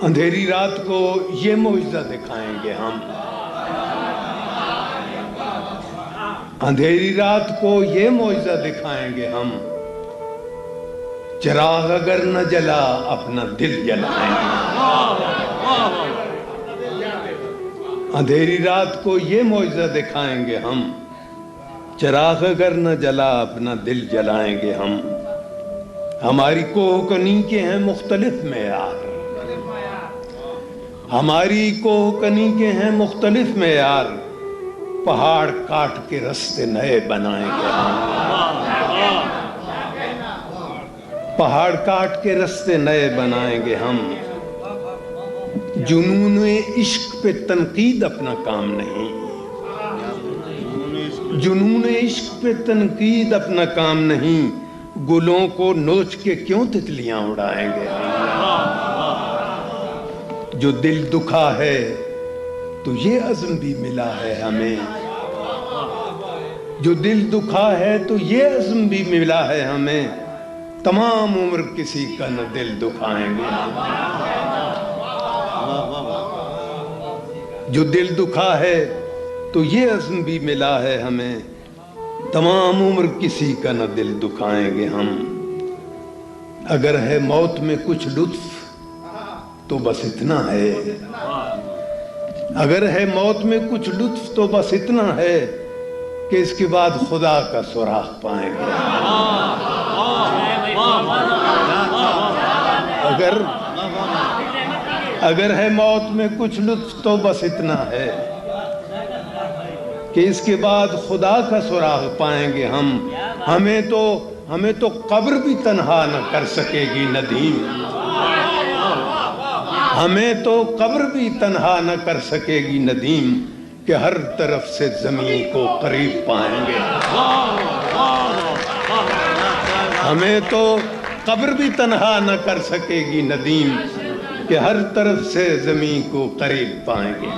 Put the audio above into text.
اندھیری رات کو یہ معجزہ دکھائیں گے ہم، اندھیری رات کو یہ معجزہ دکھائیں گے ہم، چراغ اگر نہ جلا اپنا دل جلائیں گے۔ اندھیری رات کو یہ معجزہ دکھائیں گے ہم، چراغ اگر نہ جلا اپنا دل جلائیں گے ہم۔ ہماری کوہ کنی کے ہیں مختلف معیار، ہماری کوہ کنی کے ہیں مختلف معیار، پہاڑ کاٹ کے رستے نئے بنائیں گے ہم، پہاڑ کاٹ کے رستے نئے بنائیں گے ہم۔ جنون عشق پہ تنقید اپنا کام نہیں، جنون عشق پہ تنقید اپنا کام نہیں، گلوں کو نوچ کے کیوں تتلیاں اڑائیں گے ہم۔ جو دل دکھا ہے تو یہ عزم بھی ملا ہے ہمیں، جو دل دکھا ہے تو یہ عزم بھی ملا ہے ہمیں، تمام عمر کسی کا نہ دل دکھائیں گے۔ جو دل دکھا ہے تو یہ عزم بھی ملا ہے ہمیں، تمام عمر کسی کا نہ دل دکھائیں گے ہم۔ اگر ہے موت میں کچھ لطف تو بس اتنا ہے، اگر ہے موت میں کچھ لطف تو بس اتنا ہے کہ اس کے بعد خدا کا سراغ پائیں گے۔ اگر ہے موت میں کچھ لطف تو بس اتنا ہے کہ اس کے بعد خدا کا سراغ پائیں گے ہم۔ ہمیں تو قبر بھی تنہا نہ کر سکے گی ندیم، ہمیں تو قبر بھی تنہا نہ کر سکے گی ندیم، کہ ہر طرف سے زمین کو قریب پائیں گے۔ ہمیں تو قبر بھی تنہا نہ کر سکے گی ندیم، کہ ہر طرف سے زمین کو قریب پائیں گے۔